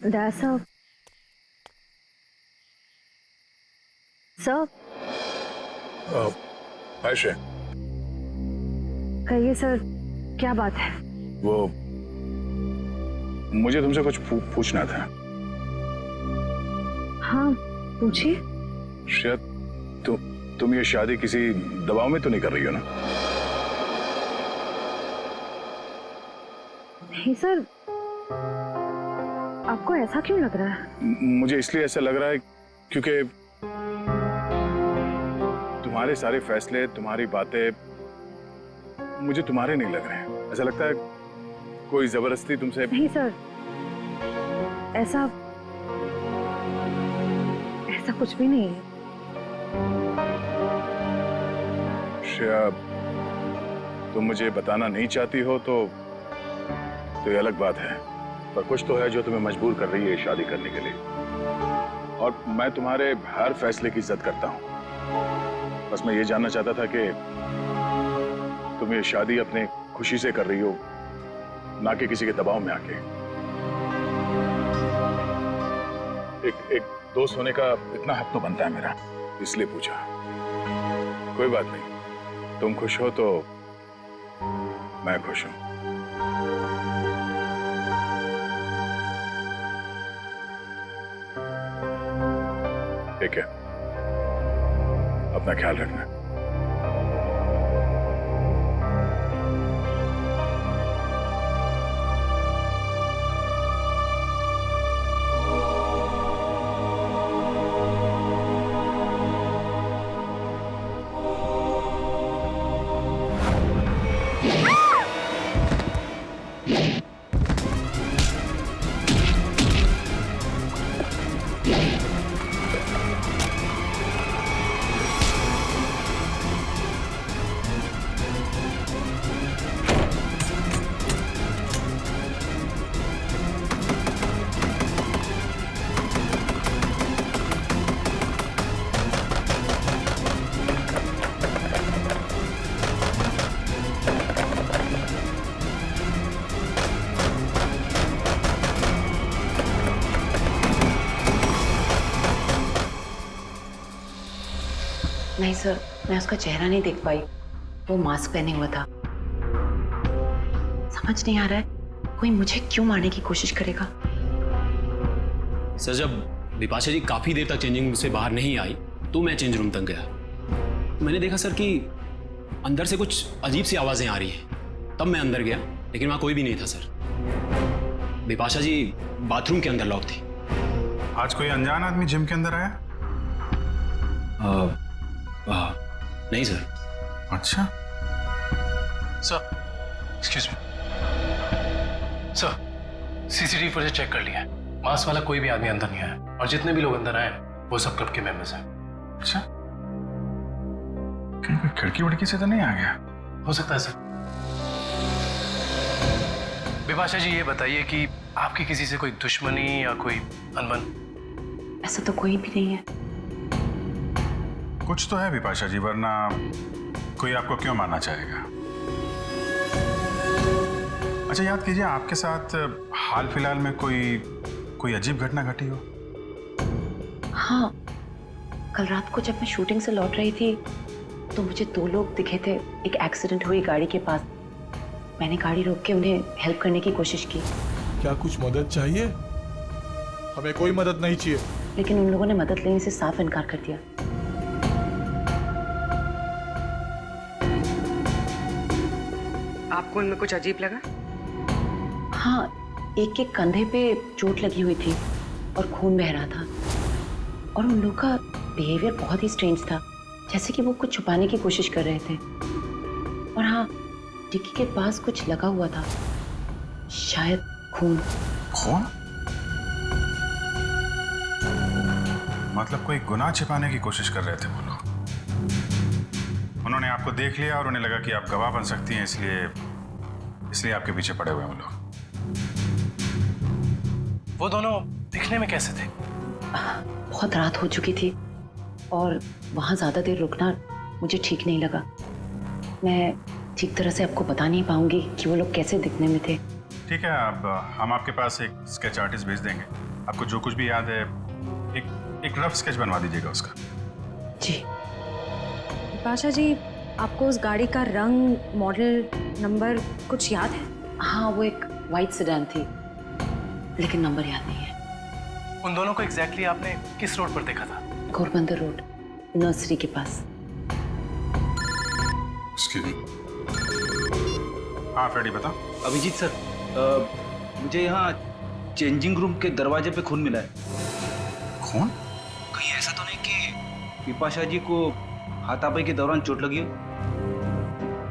That's all. Sir Ayesha, कहिए sir, क्या बात है? वो मुझे तुमसे कुछ पूछना था। हाँ पूछिए। शायद तुम ये शादी किसी दबाव में तो नहीं कर रही हो ना? नहीं सर, आपको ऐसा क्यों लग रहा है? मुझे इसलिए ऐसा लग रहा है क्योंकि तुम्हारे सारे फैसले, तुम्हारी बातें मुझे तुम्हारे नहीं लग रहे हैं। ऐसा लगता है कोई जबरदस्ती तुमसे। नहीं सर, ऐसा ऐसा कुछ भी नहीं है। श्रेया, तुम मुझे बताना नहीं चाहती हो तो ये अलग बात है, पर कुछ तो है जो तुम्हें मजबूर कर रही है शादी करने के लिए। और मैं तुम्हारे हर फैसले की इज्जत करता हूं। बस मैं ये जानना चाहता था कि तुम ये शादी अपने खुशी से कर रही हो, ना कि किसी के दबाव में आके। एक दोस्त होने का इतना हक तो बनता है मेरा, इसलिए पूछा। कोई बात नहीं, तुम खुश हो तो मैं खुश हूं। ठीक है, अपना ख्याल रखना। नहीं सर, मैं उसका चेहरा नहीं देख पाई। वो मास्क पहने हुआ था। समझ नहीं आ रहा है कोई मुझे क्यों मारने की कोशिश करेगा। सर, जब बिपाशा जी काफी देर तक चेंजिंग रूम से बाहर नहीं आई तो मैं चेंज रूम तक गया। मैंने देखा सर कि अंदर से कुछ अजीब सी आवाजें आ रही हैं। तब मैं अंदर गया, लेकिन वहां कोई भी नहीं था सर। बिपाशा जी बाथरूम के अंदर लॉक थी। आज कोई अनजान आदमी जिम के अंदर आया? नहीं सर। अच्छा sir, excuse me sir, CCTV footage check कर लिया है। मास्क वाला कोई भी आदमी अंदर नहीं आया, और जितने भी लोग अंदर आए वो सब क्लब के मेंबर्स हैं। अच्छा, कहीं कोई खिड़की उड़की से तो नहीं आ गया? हो सकता है सर। बिपाशा जी, ये बताइए कि आपकी किसी से कोई दुश्मनी या कोई अनबन? ऐसा तो कोई भी नहीं है। कुछ तो है बिपाशा जी, वरना कोई आपको क्यों मारना चाहेगा? अच्छा, याद कीजिए, आपके साथ हाल फिलहाल में कोई अजीब घटना घटी हो? हाँ, कल रात को जब मैं शूटिंग से लौट रही थी तो मुझे 2 लोग दिखे थे एक एक्सीडेंट हुई गाड़ी के पास। मैंने गाड़ी रोक के उन्हें हेल्प करने की कोशिश की। क्या कुछ मदद चाहिए? हमें कोई मदद नहीं चाहिए। लेकिन उन लोगों ने मदद लेने से साफ इनकार कर दिया। आपको उनमें कुछ अजीब लगा? हाँ, एक के कंधे पे चोट लगी हुई थी और खून बह रहा था। और उन लोगों का बिहेवियर बहुत ही स्ट्रेंज था, जैसे कि वो कुछ छुपाने की कोशिश कर रहे थे। और हाँ, डिक्की के पास कुछ लगा हुआ था, शायद खून। खून? मतलब कोई गुनाह छिपाने की कोशिश कर रहे थे वो लोग। उन्होंने आपको देख लिया और उन्हें लगा कि आप गवाह बन सकती हैं, इसलिए आपके पीछे पड़े हुए हैं वो लोग। वो दोनों दिखने में कैसे थे? बहुत रात हो चुकी थी और वहाँ ज़्यादा देर रुकना मुझे ठीक नहीं लगा। मैं ठीक तरह से आपको बता नहीं पाऊंगी कि वो लोग कैसे दिखने में थे, ठीक है, अब हम आपके पास एक स्केच आर्टिस्ट भेज देंगे। आपको जो कुछ भी याद है एक रफ स्केच बनवा दीजिएगा उसका। जी। पाशा जी, आपको उस गाड़ी का रंग, मॉडल, नंबर कुछ याद है? हाँ, वो एक वाइट सेडान थी, लेकिन नंबर याद नहीं है। उन दोनों को एग्जैक्टली आपने किस रोड पर देखा था? घोरबंदर रोड, नर्सरी के पास। Excuse me। हाँ फ्रेडी, बताओ। अभिजीत सर, मुझे यहाँ चेंजिंग रूम के दरवाजे पे खून मिला है। खून? कहीं ऐसा तो नहीं कि विपाशा जी को हाथापाई के दौरान चोट लगी हो?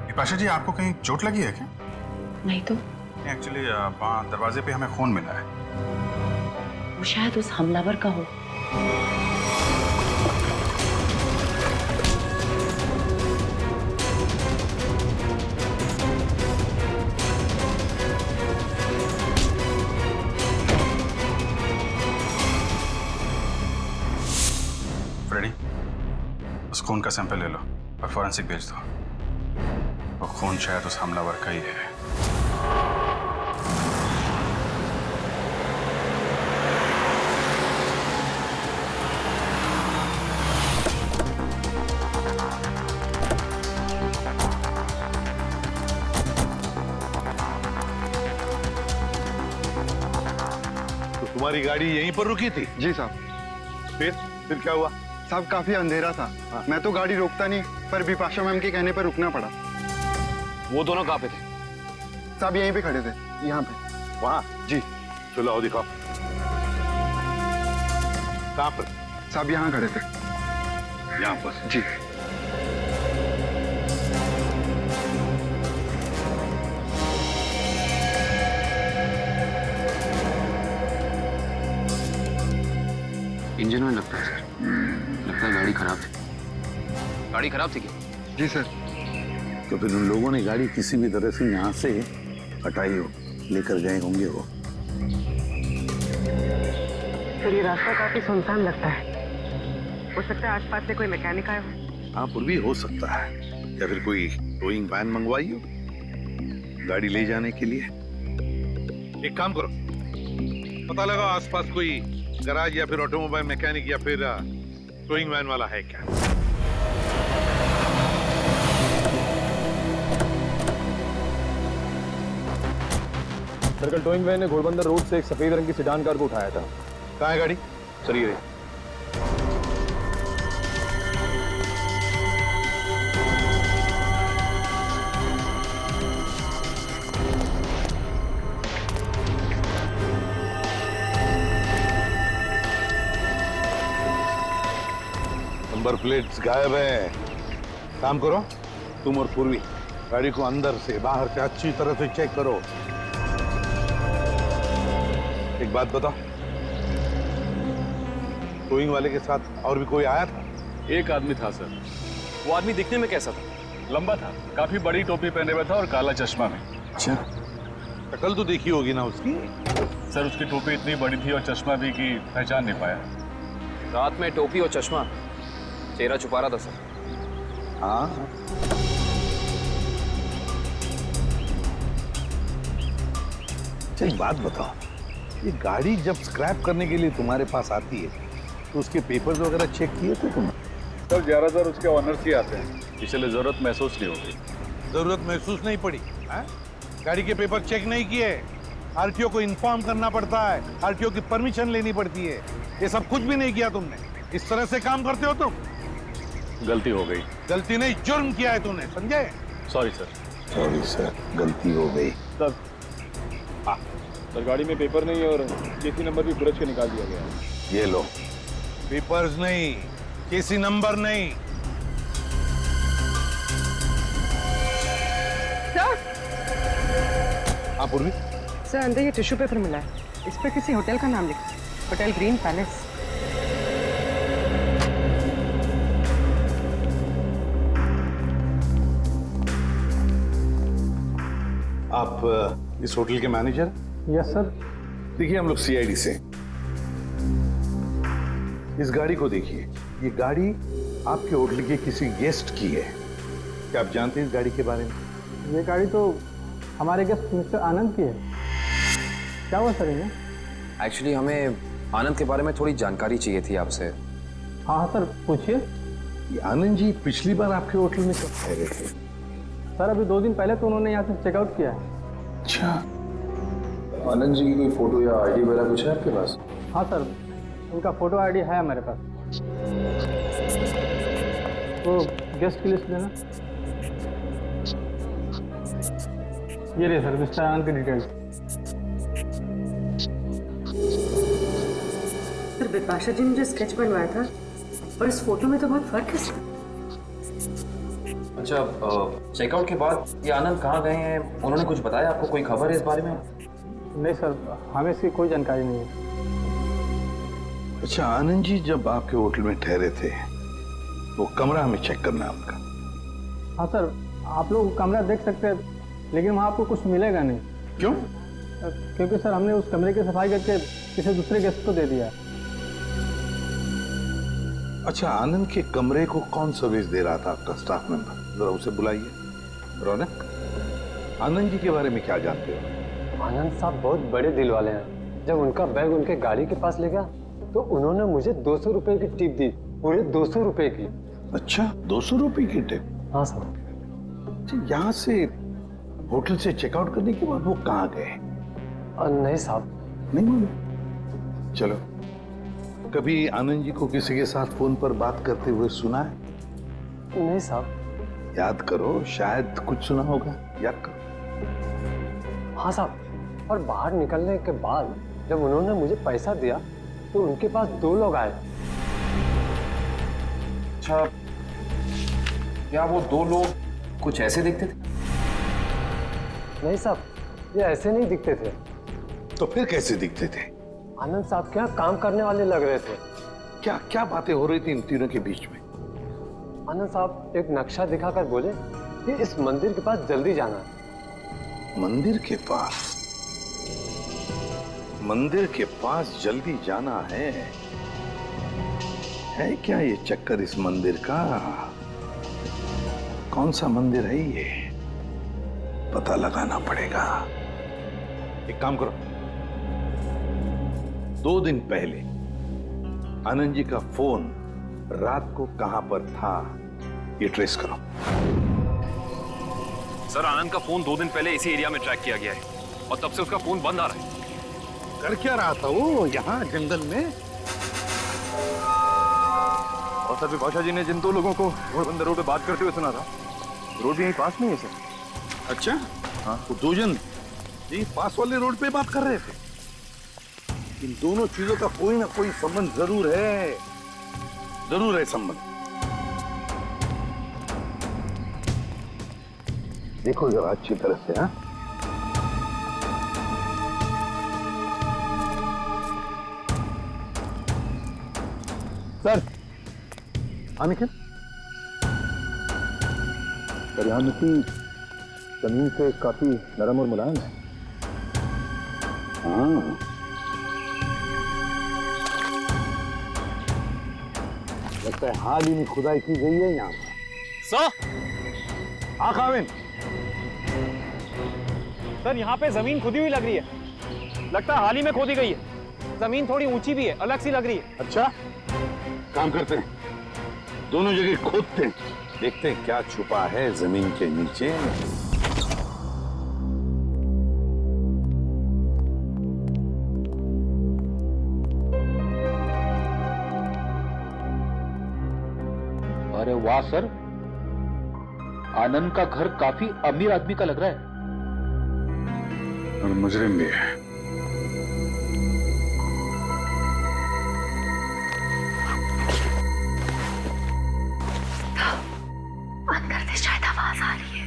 विपाशा जी, आपको कहीं चोट लगी है क्या? नहीं तो एक्चुअली वहाँ दरवाजे पे हमें खून मिला है। वो शायद उस हमलावर का हो। फ्रेडी, उस खून का सैंपल ले लो और फॉरेंसिक भेज दो। वो खून शायद उस हमलावर का ही है। तो तुम्हारी गाड़ी यहीं पर रुकी थी? जी साहब। फिर क्या हुआ? साहब काफी अंधेरा था। हाँ। मैं तो गाड़ी रोकता नहीं, पर बिपाशा मैम के कहने पर रुकना पड़ा। वो दोनों कहाँ पे थे? साहब यहीं पे खड़े थे, यहाँ पे। वहाँ? जी। चलो आओ दिखाओ। कहाँ पर? साहब यहाँ खड़े थे। यहाँ पर? जी। इंजन में लगता है सर, लगता है गाड़ी खराब है। गाड़ी खराब थी क्या? जी सर। तो फिर उन लोगों ने गाड़ी किसी भी तरह से यहाँ से हटाई हो, लेकर गए होंगे वो। सर, ये रास्ता काफी सुनसान लगता है। हो सकता है आसपास से कोई मैकेनिक आया हो। हाँ, पूर्वी हो सकता है, या फिर कोई टोइंग वैन मंगवाई हो गाड़ी ले जाने के लिए। एक काम करो, पता लगाओ आसपास कोई गराज या फिर ऑटोमोबाइल मैकेनिक या फिर टोइंग वैन वाला है क्या। सर्कल टोइंग वैन ने घोड़बंदर रोड से एक सफेद रंग की सेडान कार को उठाया था। कहाँ है गाड़ी? सर ये नंबर प्लेट्स गायब है। काम करो, तुम और पूर्वी गाड़ी को अंदर से बाहर से अच्छी तरह से चेक करो। एक बात बताओ, टोइंग वाले के साथ और भी कोई आया था? एक आदमी था सर। वो आदमी दिखने में कैसा था? लंबा था, काफी बड़ी टोपी पहने हुआ था और काला चश्मा में। अच्छा, शक्ल तो देखी होगी ना उसकी? सर उसकी टोपी इतनी बड़ी थी और चश्मा भी कि पहचान नहीं पाया। रात में टोपी और चश्मा, चेहरा छुपा रहा था सर। हाँ, एक बात बताओ, ये गाड़ी जब स्क्रैप करने के लिए तुम्हारे पास आती है तो उसके पेपर्स वगैरह चेक किए थे तुमने? सर ज्यादातर उसके ऑनर्स ही आते हैं, इसलिए जरूरत महसूस नहीं होगी। जरूरत महसूस नहीं पड़ी है? गाड़ी के पेपर चेक नहीं किए? आरटीओ को इन्फॉर्म करना पड़ता है, आरटीओ की परमिशन लेनी पड़ती है। ये सब कुछ भी नहीं किया तुमने। इस तरह से काम करते हो तुम? गलती हो गई। गलती नहीं, जुर्म किया है तूने, समझे? Sorry sir. सॉरी सर, गलती हो गई। सर सर गाड़ी में पेपर नहीं है और केसी नंबर भी बुरज के निकाल दिया गया है। ये लो, पेपर्स नहीं, केसी नंबर नहीं। सर, हाँ पूर्वी? सर अंदर ये टिश्यू पेपर मिला है, इस पर किसी होटल का नाम लिखा है, होटल ग्रीन पैलेस। आप इस होटल के मैनेजर? Yes sir. देखिए, हम लोग सीआईडी से। इस गाड़ी को देखिए, ये गाड़ी आपके होटल के किसी गेस्ट की है। क्या आप जानते हैं इस गाड़ी के बारे में? ये गाड़ी तो हमारे गेस्ट मिस्टर आनंद की है। क्या हुआ सर इन्हें? एक्चुअली हमें आनंद के बारे में थोड़ी जानकारी चाहिए थी आपसे। हाँ हाँ सर, पूछिए। ये आनंद जी पिछली बार आपके होटल में कब ठहरे थे? सर अभी 2 दिन पहले तो उन्होंने यहाँ से चेकआउट किया है। अच्छा, आनंद जी की कोई फोटो या आईडी वगैरह कुछ है आपके पास? हाँ सर, उनका फोटो आईडी है हमारे पास। तो गेस्ट की लिस्ट देना। ये रही सर मिस्टर आनंद की डिटेल्स। सर बिपाशा जी ने जो स्केच बनवाया था और इस फोटो में तो बहुत फर्क है सर। अच्छा, चेकआउट के बाद ये आनंद कहाँ गए हैं, उन्होंने कुछ बताया आपको? कोई खबर है इस बारे में? नहीं सर, हमें इसकी कोई जानकारी नहीं है। अच्छा, आनंद जी जब आपके होटल में ठहरे थे वो कमरा हमें चेक करना है आपका। हाँ सर, आप लोग कमरा देख सकते हैं, लेकिन वहाँ आपको कुछ मिलेगा नहीं। क्यों? क्योंकि सर हमने उस कमरे की सफाई करके किसी दूसरे गेस्ट को दे दिया। अच्छा, आनंद के कमरे को कौन सर्विस दे रहा था आपका स्टाफ मेंबर? जरा उसे बुलाइए। रौनक, आनंद जी के बारे में क्या जानते हो? आनंद साहब बहुत बड़े दिल वाले हैं। जब उनका बैग उनके गाड़ी के पास ले गया तो उन्होंने मुझे 200 रुपए की टिप दी, पूरे 200 रुपए की। अच्छा, 200 रुपए की टिप? हाँ सर। अच्छा, यहाँ से होटल से चेकआउट करने के बाद वो कहाँ गए? नहीं साहब, नहीं मालूम। चलो, कभी आनंद जी को किसी के साथ फोन पर बात करते हुए सुना है? नहीं साहब। याद करो, शायद कुछ सुना होगा, याद करो। हाँ साहब, और बाहर निकलने के बाद जब उन्होंने मुझे पैसा दिया तो उनके पास 2 लोग आए। अच्छा, क्या वो 2 लोग कुछ ऐसे दिखते थे? नहीं साहब, ये ऐसे नहीं दिखते थे। तो फिर कैसे दिखते थे? आनंद साहब के यहाँ काम करने वाले लग रहे थे। क्या क्या बातें हो रही थी इन तीनों के बीच में? आनंद साहब एक नक्शा दिखाकर बोले कि इस मंदिर के पास जल्दी जाना है। मंदिर के पास? मंदिर के पास जल्दी जाना है क्या ये चक्कर इस मंदिर का? कौन सा मंदिर है ये? पता लगाना पड़ेगा। एक काम करो, 2 दिन पहले आनंद जी का फोन रात को कहां पर था ये ट्रेस करो। सर, आनंद का फोन 2 दिन पहले इसी एरिया में ट्रैक किया गया है और तब से उसका फोन बंद आ रहा है। कर क्या रहा था वो यहाँ जंगल में? और सर, विपाशा जी ने जिन 2 लोगों को घोड़बंदर रोड पे बात करते हुए सुना था, रोड भी यहीं पास में है सर। अच्छा, हाँ, वो 2 जन ये पास वाले रोड पे बात कर रहे थे। इन दोनों चीजों का कोई ना कोई संबंध जरूर है, जरूर है संबंध। देखो जरा अच्छी तरह से। हाँ, सर अनिकेत, सर यहाँ मिट्टी जमीन से काफी नरम और मुलायम है। हाँ, लगता है हाल ही में खुदाई की गई है यहाँ पर। सर, हाँ काविन, सर यहाँ पे जमीन खुदी हुई लग रही है। लगता है हाल ही में खोदी गई है। जमीन थोड़ी ऊंची भी है, अलग सी लग रही है। अच्छा, काम करते हैं, दोनों जगह खोदते हैं, देखते हैं क्या छुपा है जमीन के नीचे। अरे वाह सर, आनंद का घर काफी अमीर आदमी का लग रहा है। और मुजरिम भी है। अंदर से शायद आवाज आ रही है।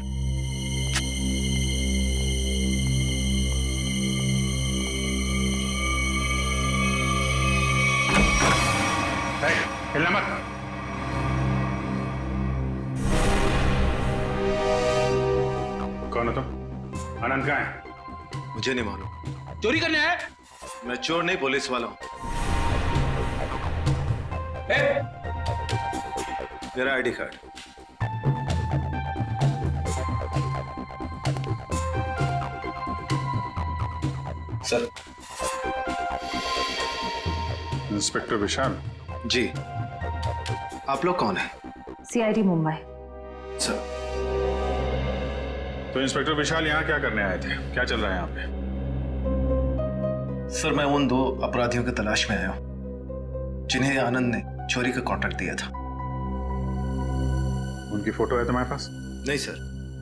हिलना मत। कौन हो तुम? आनंद कहाँ है? मुझे नहीं मालूम। चोरी करने आए? मैं चोर नहीं, पुलिस वाला हूं। मेरा आईडी कार्ड। सर, इंस्पेक्टर विशाल। जी, आप लोग कौन हैं? CID मुंबई। सर, तो इंस्पेक्टर विशाल यहाँ क्या करने आए थे? क्या चल रहा है यहाँ पे? सर मैं उन 2 अपराधियों की तलाश में आया हूँ जिन्हें आनंद ने चोरी का कॉन्ट्रैक्ट दिया था। उनकी फोटो है तुम्हारे पास? नहीं सर,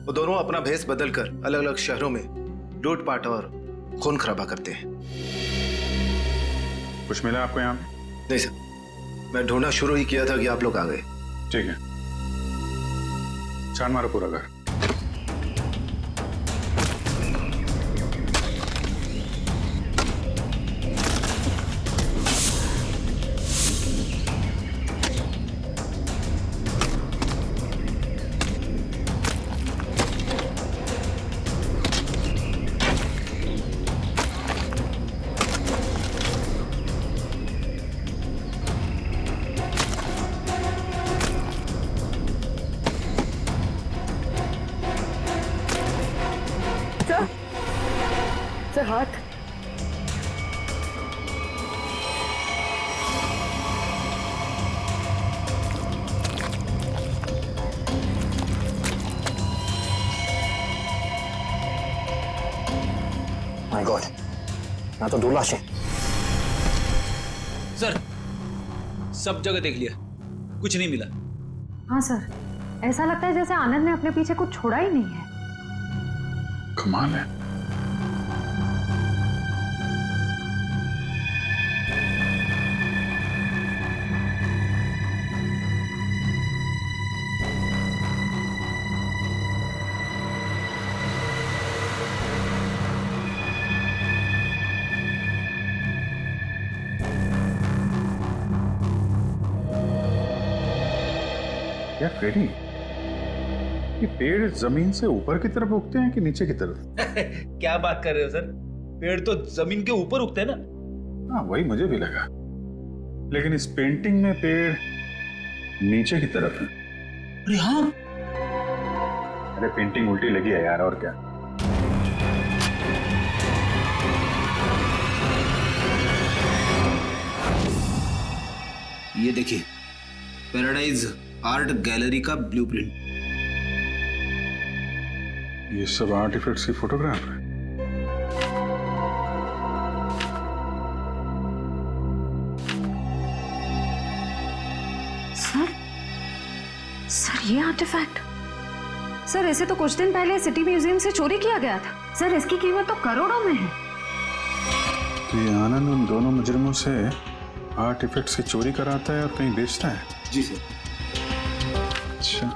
वो दोनों अपना भेष बदलकर अलग अलग शहरों में लूटपाट और खून खराबा करते हैं। कुछ मिला आपको यहाँ पे? नहीं सर, मैं ढूंढना शुरू ही किया था कि आप लोग आ गए। ठीक है, छान मारो पूरा घर। सर हाथ। माय गॉड, ना तो 2 लाशें। सर, सब जगह देख लिया, कुछ नहीं मिला। हाँ सर, ऐसा लगता है जैसे आनंद ने अपने पीछे कुछ छोड़ा ही नहीं है। कमाल है। क्या फेरी, ये पेड़ जमीन से ऊपर की तरफ उगते हैं कि नीचे की तरफ? क्या बात कर रहे हो सर, पेड़ तो जमीन के ऊपर उगते हैं ना। हाँ वही मुझे भी लगा, लेकिन इस पेंटिंग में पेड़ नीचे की तरफ है। अरे हाँ, अरे पेंटिंग उल्टी लगी है यार, और क्या। ये देखिए, पैराडाइज आर्ट गैलरी का ब्लूप्रिंट। ये सब आर्टिफैक्ट्स की फोटोग्राफ है। सर ये आर्टिफैक्ट, सर इसे तो कुछ दिन पहले सिटी म्यूजियम से चोरी किया गया था। सर इसकी कीमत तो करोड़ों में है। तो ये आनंद उन दोनों मुजरिमों से आर्टिफैक्ट्स की चोरी कराता है और कहीं बेचता है? जी सर। अच्छा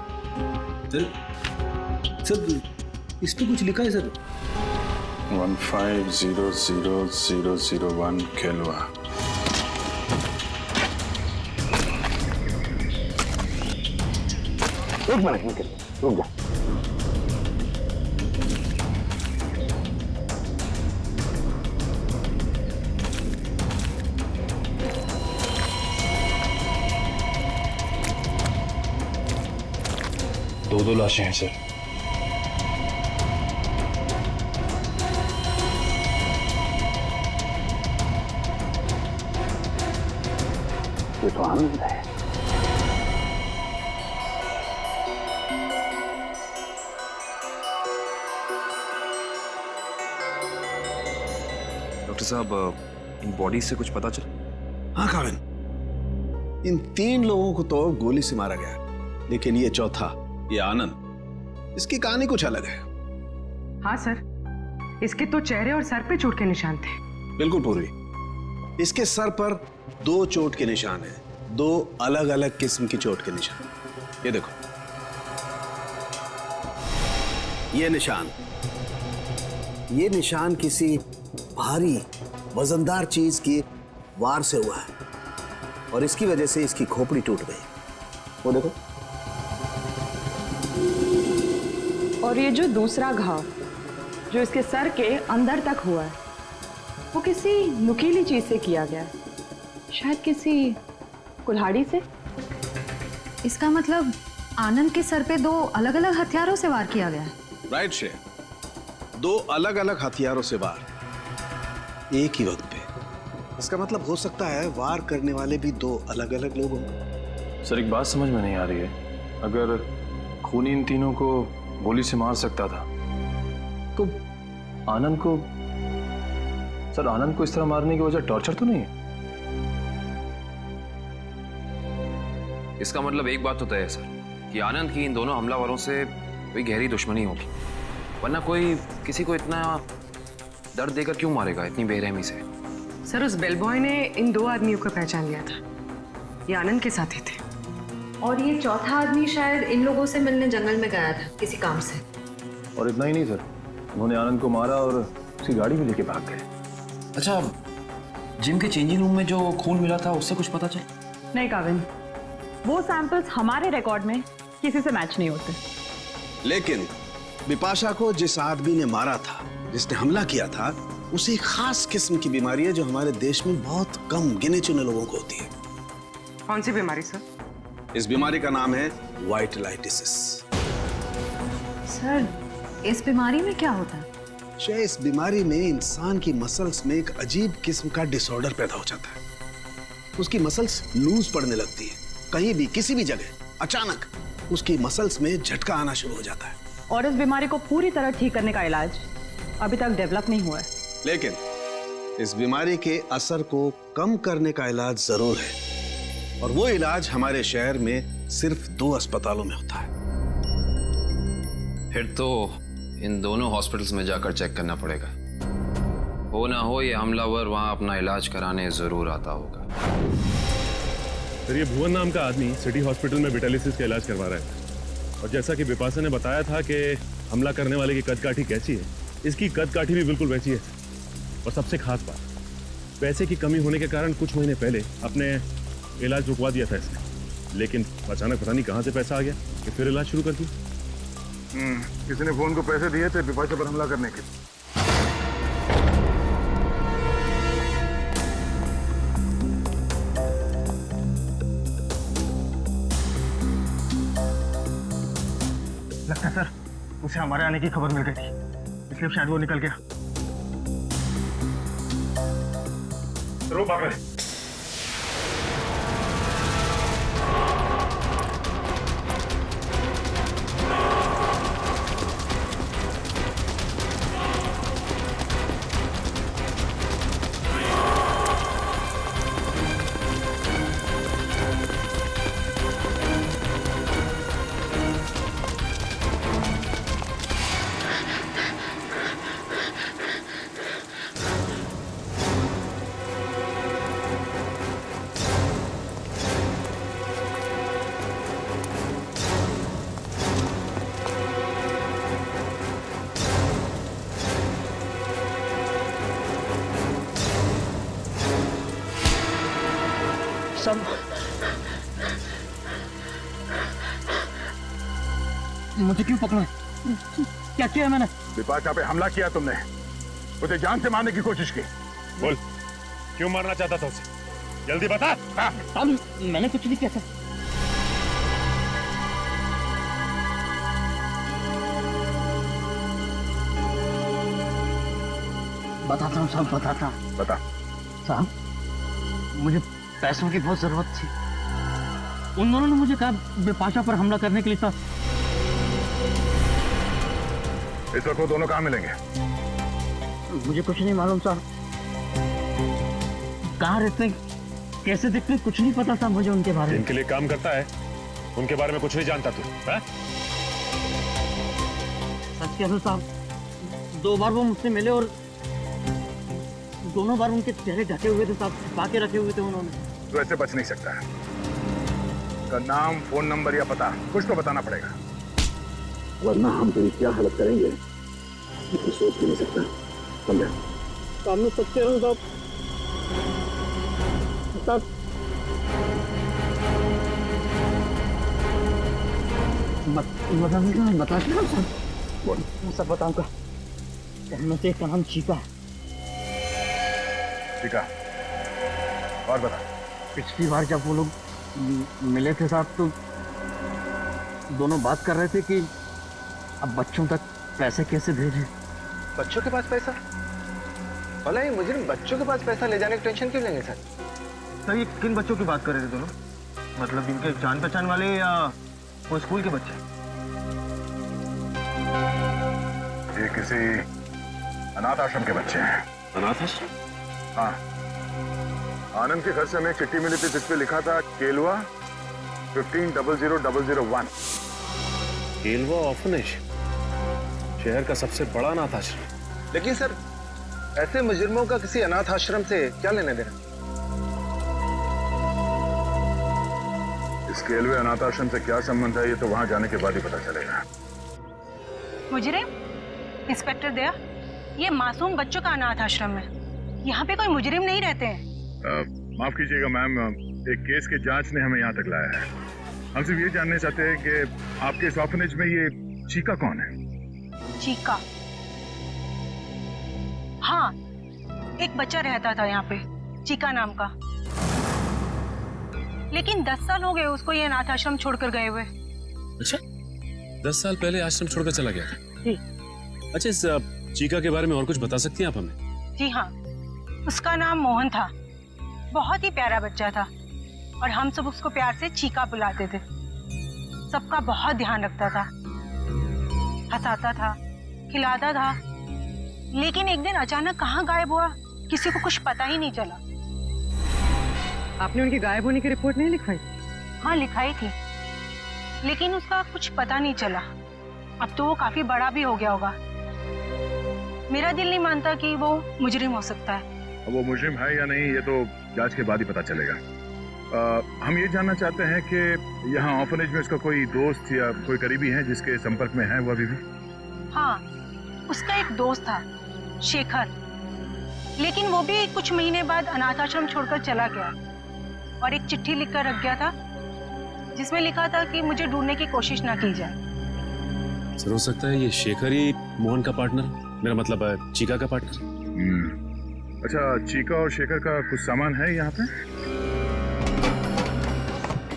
सर, इस पे कुछ लिखा है सर। 15000001 केलवा। एक मिनट निकल, रुक जा। दो लाशें हैं सर। ये तो आनंद है। डॉक्टर साहब, इन बॉडी से कुछ पता चला? हाँ काविन, इन 3 लोगों को तो गोली से मारा गया, लेकिन ये चौथा, ये आनंद, इसकी कहानी कुछ अलग है। हाँ सर, इसके तो चेहरे और सर पे चोट के निशान थे। बिल्कुल पूर्वी, इसके सर पर 2 चोट के निशान हैं, 2 अलग अलग किस्म की चोट के निशान। ये देखो, ये निशान किसी भारी वजनदार चीज की वार से हुआ है और इसकी वजह से इसकी खोपड़ी टूट गई। वो देखो। और ये जो दूसरा घाव जो इसके सर के अंदर तक हुआ है, वो किसी नुकीली चीज से किया गया है, शायद किसी कुल्हाड़ी से। इसका मतलब आनंद के सर पे 2 अलग अलग हथियारों से वार किया गया है। राइट शेर, 2 अलग अलग हथियारों से वार एक ही वक्त पे इसका मतलब हो सकता है वार करने वाले भी दो अलग अलग लोग हों। सर एक बात समझ में नहीं आ रही है, अगर खूनी इन तीनों को गोली से मार सकता था तो आनंद को, सर आनंद को इस तरह मारने की वजह टॉर्चर तो नहीं है? इसका मतलब एक बात तो तय है सर कि आनंद की इन दोनों हमलावरों से कोई गहरी दुश्मनी होगी, वरना कोई किसी को इतना दर्द देकर क्यों मारेगा इतनी बेरहमी से? सर उस बेलबॉय ने इन दो आदमियों को पहचान लिया था, ये आनंद के साथ ही थे। और ये चौथा आदमी शायद इन लोगों से मिलने जंगल में गया था किसी काम से। और इतना ही नहीं सर, उन्होंने आनंद को मारा और उसकी गाड़ी भी लेके भाग गए। अच्छा, जिम के चेंजिंग रूम में जो खून मिला था उससे कुछ पता चला? नहीं काविन, वो सैंपल्स हमारे रिकॉर्ड में किसी से मैच नहीं होते। लेकिन बिपाशा को जिस आदमी ने मारा था, जिसने हमला किया था, उसे एक खास किस्म की बीमारी है जो हमारे देश में बहुत कम गिने चुने लोगों को होती है। कौन सी बीमारी सर? इस बीमारी का नाम है वाइटलाइटिसिस। सर इस बीमारी में क्या होता है? इस बीमारी में इंसान की मसल्स में एक अजीब किस्म का डिसऑर्डर पैदा हो जाता है। उसकी मसल्स लूज पड़ने लगती है, कहीं भी किसी भी जगह अचानक उसकी मसल्स में झटका आना शुरू हो जाता है। और इस बीमारी को पूरी तरह ठीक करने का इलाज अभी तक डेवलप नहीं हुआ है। लेकिन इस बीमारी के असर को कम करने का इलाज जरूर है, और वो इलाज हमारे शहर में सिर्फ 2 अस्पतालों में होता है। फिर तो इन दोनों हॉस्पिटल्स में जाकर चेक करना पड़ेगा। हो ना हो ये हमलावर वहां अपना इलाज कराने जरूर आता होगा। सर ये भुवन नाम का आदमी सिटी हॉस्पिटल में विटालिसिस का इलाज करवा रहा है, और जैसा कि बिपाशा ने बताया था कि हमला करने वाले की कद-काठी कैसी है, इसकी कद-काठी भी बिल्कुल वैसी है। और सबसे खास बात, पैसे की कमी होने के कारण कुछ महीने पहले अपने इलाज रुकवा दिया था इसने, लेकिन अचानक पता नहीं कहां से पैसा आ गया कि फिर इलाज शुरू कर दिया। किसी ने फोन को पैसे दिए थे बिपाशा पर हमला करने के। लगता है सर उसे हमारे आने की खबर मिल गई थी, इसलिए शायद वो निकल गया। रो भाग रहे। सब मुझे क्यों पकड़ा? क्या किया मैंने? बिपाशा पे हमला किया तुमने, उसे जान से मारने की कोशिश की। बोल क्यों मारना चाहता था उसे, जल्दी बता। मैंने कुछ नहीं किया सर। बताता हूँ साहब, बताता हूँ। बता। साहब मुझे पैसों की बहुत जरूरत थी, उन दोनों ने मुझे कहा बिपाशा पर हमला करने के लिए था। इस वक्त वो दोनों कहाँ मिलेंगे? मुझे कुछ नहीं मालूम साहब, कहाँ रहते कैसे दिखते कुछ नहीं पता था मुझे उनके बारे में। इनके लिए काम करता है, उनके बारे में कुछ नहीं जानता तू? सच कह रहा साहब, 2 बार वो मुझसे मिले और दोनों बार उनके चेहरे ढके हुए थे साहब, छिपा के रखे हुए थे उन्होंने। तो ऐसे बच नहीं सकता है। का नाम, फोन नंबर या पता कुछ तो बताना पड़ेगा, वरना हम तेरी क्या हालत करेंगे ये सोच भी नहीं सकता। समझा? सामने सच कह रहा हूँ साहब। बता सब बताऊंगा। उनमें से एक का नाम चीका है। चीका? और बता। पिछली बार जब वो लोग मिले थे साहब तो दोनों बात कर रहे थे कि अब बच्चों तक पैसे कैसे भेजें। बच्चों के पास पैसा? भला ये मुजरिम बच्चों के पास पैसा ले जाने की टेंशन क्यों लेंगे सर? सर ये किन बच्चों की बात कर रहे थे दोनों? मतलब इनके जान पहचान वाले या वो स्कूल के बच्चे? ये किसी अनाथ आश्रम के बच्चे हैं। अनाथ आश्रम? हाँ, आनंद के घर से हमें एक चिट्ठी मिली थी जिसपे लिखा था केलवा 150001। केलवा ऑर्फनेज, शहर का सबसे बड़ा अनाथ आश्रम। लेकिन सर ऐसे मुजरिमों का किसी अनाथ आश्रम से क्या लेने देना? इस केलवे अनाथ आश्रम से क्या संबंध है ये तो वहां जाने के बाद ही पता चलेगा। मुजरिम? इंस्पेक्टर दया, ये मासूम बच्चों का अनाथ आश्रम है, यहाँ पे कोई मुजरिम नहीं रहते हैं। माफ कीजिएगा मैम, एक केस के जांच ने हमें यहाँ तक लाया है। हम सिर्फ ये जानना चाहते हैं कि आपके इस ऑर्फनेज में ये चीका कौन है? चीका? हाँ, एक बच्चा रहता था यहाँ पे, चीका नाम का। लेकिन 10 साल हो गए उसको ये अनाथ आश्रम छोड़कर गए हुए। अच्छा, 10 साल पहले आश्रम छोड़कर चला गया था? जी। अच्छा, इस चीका के बारे में और कुछ बता सकती हैं आप हमें? जी हाँ, उसका नाम मोहन था, बहुत ही प्यारा बच्चा था और हम सब उसको प्यार से चीका बुलाते थे। सबका बहुत ध्यान रखता था, हंसाता था, खिलाता था। लेकिन एक दिन अचानक कहाँ गायब हुआ किसी को कुछ पता ही नहीं चला। आपने उनकी गायब होने की रिपोर्ट नहीं लिखवाई? हाँ, लिखाई थी, लेकिन उसका कुछ पता नहीं चला। अब तो वो काफी बड़ा भी हो गया होगा। मेरा दिल नहीं मानता कि वो मुजरिम हो सकता है। अब वो मुजरिम है या नहीं ये तो जांच के बाद ही पता चलेगा। हम ये जानना चाहते हैं कि यहाँ ऑर्फनेज में उसका कोई दोस्त या कोई करीबी है जिसके संपर्क में है वो अभी भी? हाँ, उसका एक दोस्त था, शेखर, लेकिन वो भी कुछ महीने बाद अनाथ आश्रम छोड़कर चला गया और एक चिट्ठी लिखकर रख गया था जिसमें लिखा था कि मुझे ढूंढने की कोशिश ना की जाए। सर, हो सकता है ये शेखर ही मोहन का पार्टनर, मेरा मतलब है चीका का पार्टनर। अच्छा, चीका और शेखर का कुछ सामान है यहाँ पे?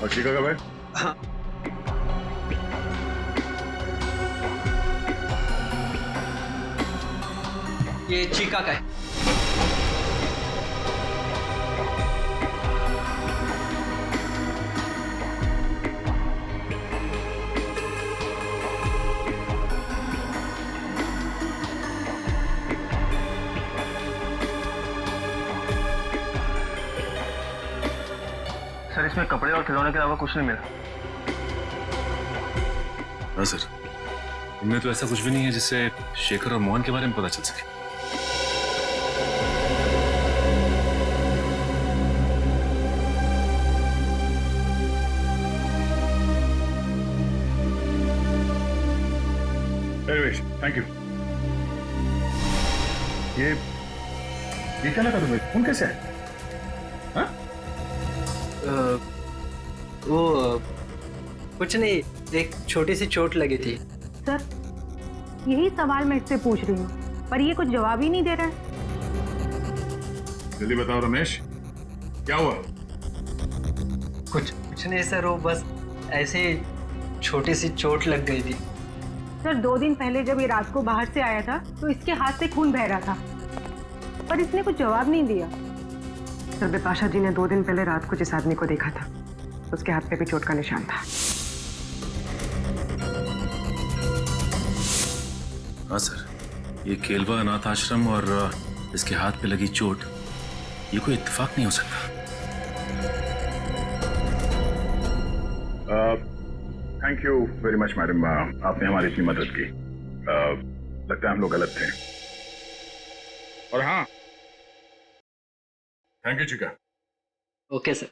और चीका का बैग? हाँ। ये चीका का है। सर इसमें कपड़े और खिलौने के अलावा कुछ नहीं मिला। हाँ सर, इनमें तो ऐसा कुछ भी नहीं है जिससे शेखर और मोहन के बारे में पता चल सके। Thank you. ये क्या लगा तुम्हें? खून कैसे है? हाँ? वो कुछ नहीं, एक छोटी सी चोट लगी थी। सर, यही सवाल मैं इससे पूछ रही हूँ, पर ये कुछ जवाब ही नहीं दे रहा है। जल्दी बताओ रमेश, क्या हुआ? कुछ नहीं सर, वो बस ऐसे ही छोटी सी चोट लग गई थी। सर, 2 दिन पहले जब ये रात को बाहर से आया था तो इसके हाथ से खून बह रहा था, पर इसने कुछ जवाब नहीं दिया। सर, बिपाशा जी ने 2 दिन पहले रात को जिस आदमी को देखा था उसके हाथ पे भी चोट का निशान था। हाँ सर, ये केलवा अनाथ आश्रम और इसके हाथ पे लगी चोट, ये कोई इत्तेफाक नहीं हो सकता। Thank you very much madam, आपने हमारी इतनी मदद की। लगता है हम लोग गलत थे। और हाँ, थैंक यू चिका। Okay sir.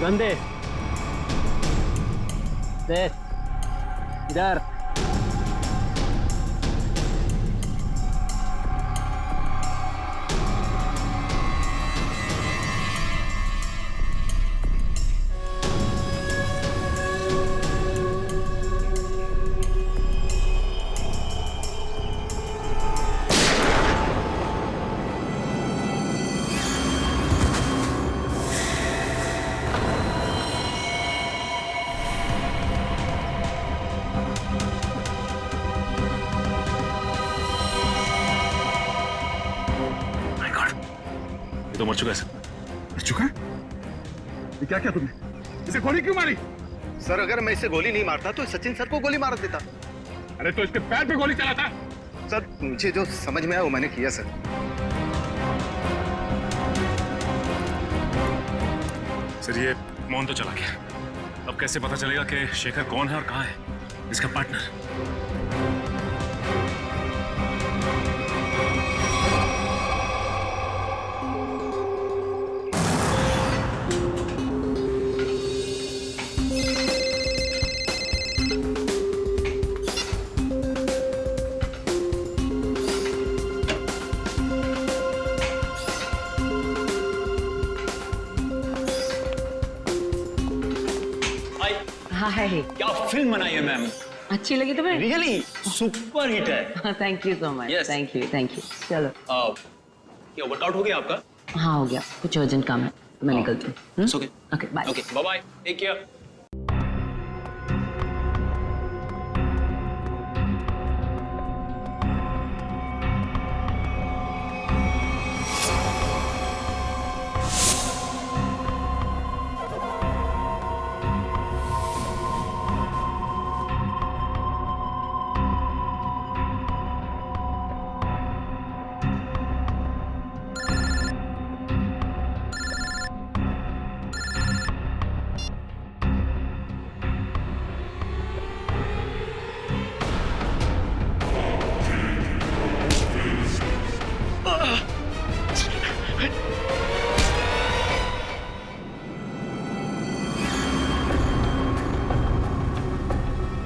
कंधे देख इधर। तो मर चुका है सर। मर चुका है? ये क्या किया तुमने? इसे गोली क्यों मारी? सर अगर मैं इसे गोली नहीं मारता तो सचिन सर को गोली मार देता। अरे तो इसके पैर पे गोली चलाता। सर मुझे जो समझ में आया वो मैंने किया सर। सर ये मोहन तो चला गया, अब कैसे पता चलेगा कि शेखर कौन है और कहाँ है इसका पार्टनर? हाय। क्या फिल्म बनाई है मैम? अच्छी लगी तुम्हें? रियली सुपर हिट है। Thank you so much. Yes. Thank you. चलो क्या वर्कआउट हो गया आपका? हाँ हो गया, कुछ अर्जेंट काम है तो मैं निकलती हूँ। Okay okay bye. Okay bye bye, take care.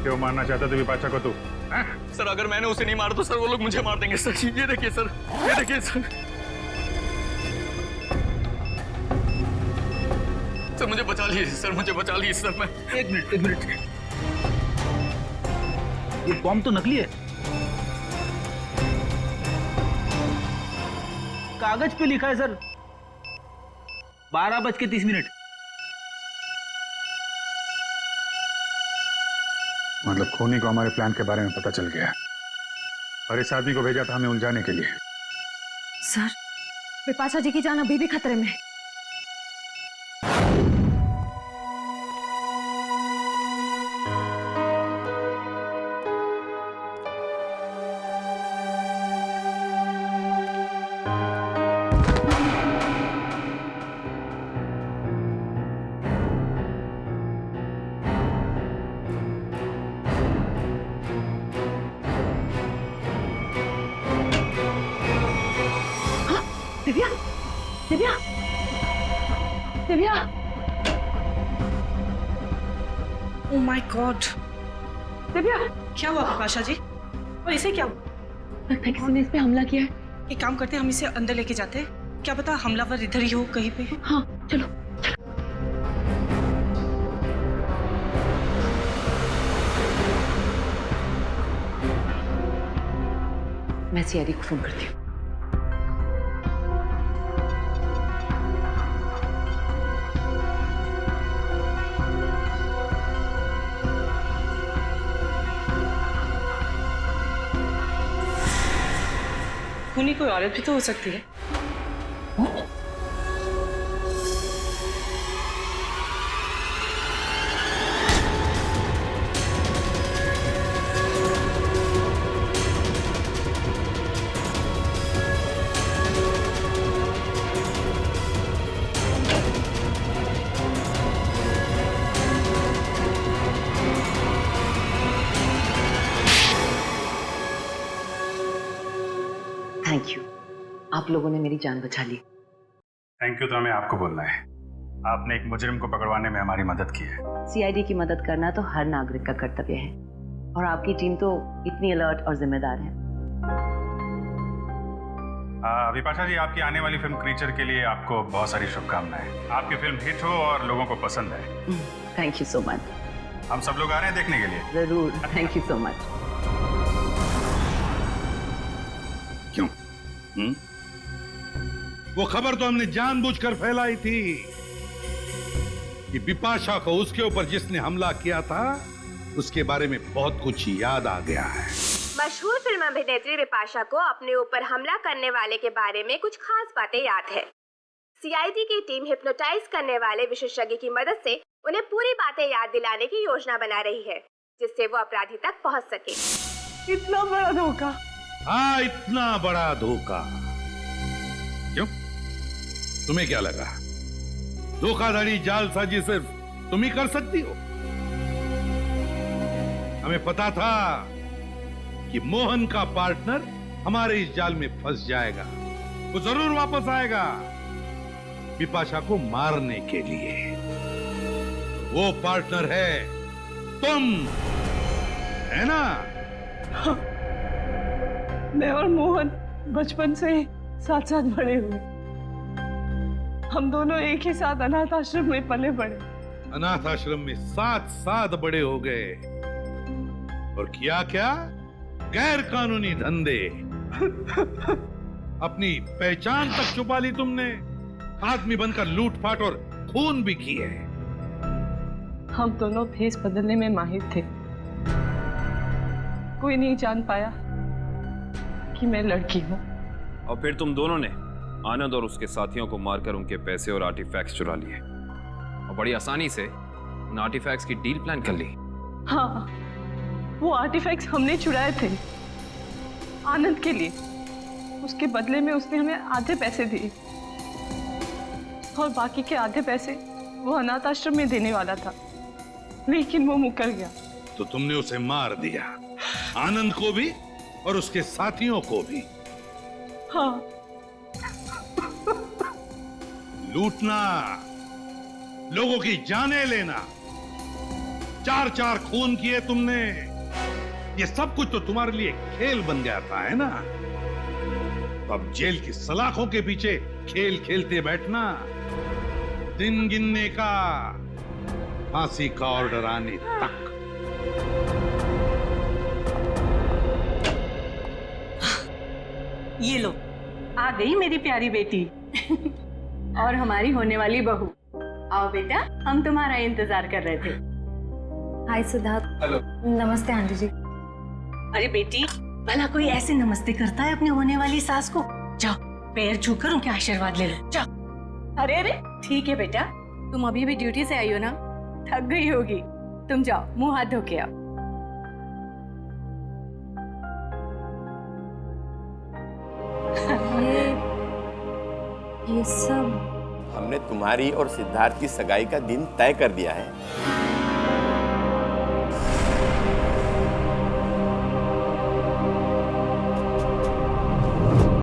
क्यों मारना चाहता तू विपाशा को? तू सर अगर मैंने उसे नहीं मारा तो सर वो लोग मुझे मार देंगे सर। ये देखिए सर, ये देखिए सर। सर मुझे बचा लीजिए सर, मुझे बचा लीजिए सर। मैं एक मिनट। ये बॉम्ब तो नकली है, कागज पे लिखा है सर 12:30। मतलब खूनी को हमारे प्लान के बारे में पता चल गया और इस आदमी को भेजा था हमें उलझाने के लिए। सर विपाशा जी की जान अभी भी खतरे में। Divya oh my God, Divya क्या हुआ विपाशा जी? और इसे क्या हुआ? किसी ने इस पे हमला किया है। एक काम करते हैं, हम इसे अंदर लेके जाते हैं, क्या पता हमलावर इधर ही हो कहीं पे। हाँ चलो। मैं सीआईडी को फोन करती हूँ। खूनी कोई औरत भी तो हो सकती है। थैंक यू, आप लोगों ने मेरी जान बचा ली। थैंक यू तो हमें आपको बोलना है। आपने एक मुजरिम को पकड़वाने में हमारी मदद की है। सीआईडी की मदद करना तो हर नागरिक का कर्तव्य है, और आपकी टीम तो इतनी अलर्ट और जिम्मेदार है। विपाशा जी, आपकी आने वाली फिल्म क्रीचर के लिए आपको बहुत सारी शुभकामनाएं। आपकी फिल्म हिट हो और लोगों को पसंद आए। Thank you so much. हम सब लोग आ रहे हैं देखने के लिए। जरूर, थैंक यू सो मच। क्यों? वो खबर तो हमने जानबूझकर फैलाई थी कि बिपाशा को उसके ऊपर जिसने हमला किया था उसके बारे में बहुत कुछ याद आ गया है। मशहूर फिल्म अभिनेत्री बिपाशा को अपने ऊपर हमला करने वाले के बारे में कुछ खास बातें याद है। सीआईडी की टीम हिप्नोटाइज करने वाले विशेषज्ञ की मदद से उन्हें पूरी बातें याद दिलाने की योजना बना रही है, जिससे वो अपराधी तक पहुंच सके। इतना बड़ा धोखा। हाँ, इतना बड़ा धोखा। क्यों? तुम्हें क्या लगा धोखाधड़ी जालसाजी सिर्फ तुम ही कर सकती हो? हमें पता था कि मोहन का पार्टनर हमारे इस जाल में फंस जाएगा। वो जरूर वापस आएगा बिपाशा को मारने के लिए। वो पार्टनर है तुम, है ना? मैं और मोहन बचपन से साथ साथ बड़े हुए। हम दोनों एक ही साथ अनाथ आश्रम में पले बड़े। अनाथ आश्रम में साथ साथ बड़े हो गए, और किया क्या? गैर कानूनी धंधे। अपनी पहचान तक छुपा ली तुमने। आदमी बनकर लूटपाट और खून भी की है। हम दोनों फेस बदलने में माहिर थे। कोई नहीं जान पाया कि मैं लड़की हूँ। और फिर तुम दोनों ने आनंद और उसके साथियों को मारकर उनके पैसे और आर्टिफैक्ट्स चुरा लिए, और बड़ी आसानी से उन आर्टिफैक्ट्स की डील प्लान कर ली। हाँ, वो आर्टिफैक्ट्स हमने चुराए थे आनंद के लिए। उसके बदले में उसने हमें आधे पैसे दिए, और बाकी के आधे पैसे वो अनाथ आश्रम में देने वाला था, लेकिन वो मुकर गया। तो तुमने उसे मार दिया, आनंद को भी और उसके साथियों को भी। हाँ। लूटना, लोगों की जानें लेना, 4-4 खून किए तुमने। ये सब कुछ तो तुम्हारे लिए खेल बन गया था, है ना? तो अब जेल की सलाखों के पीछे खेल खेलते बैठना, दिन गिनने का, फांसी का ऑर्डर आने तक। ये लो, आ गई मेरी प्यारी बेटी और हमारी होने वाली बहू। आओ बेटा, हम तुम्हारा इंतजार कर रहे थे। हाय सिद्धार्थ। हेलो। नमस्ते आंटी जी। अरे बेटी, भला कोई ऐसे नमस्ते करता है अपने होने वाली सास को? जाओ, पैर छूकर उनके आशीर्वाद ले लो, जाओ। अरे अरे, ठीक है बेटा, तुम अभी भी ड्यूटी से आई हो ना, थक गई होगी। तुम जाओ, मुंह हाथ धो के आओ। ये सब हमने तुम्हारी और सिद्धार्थ की सगाई का दिन तय कर दिया है।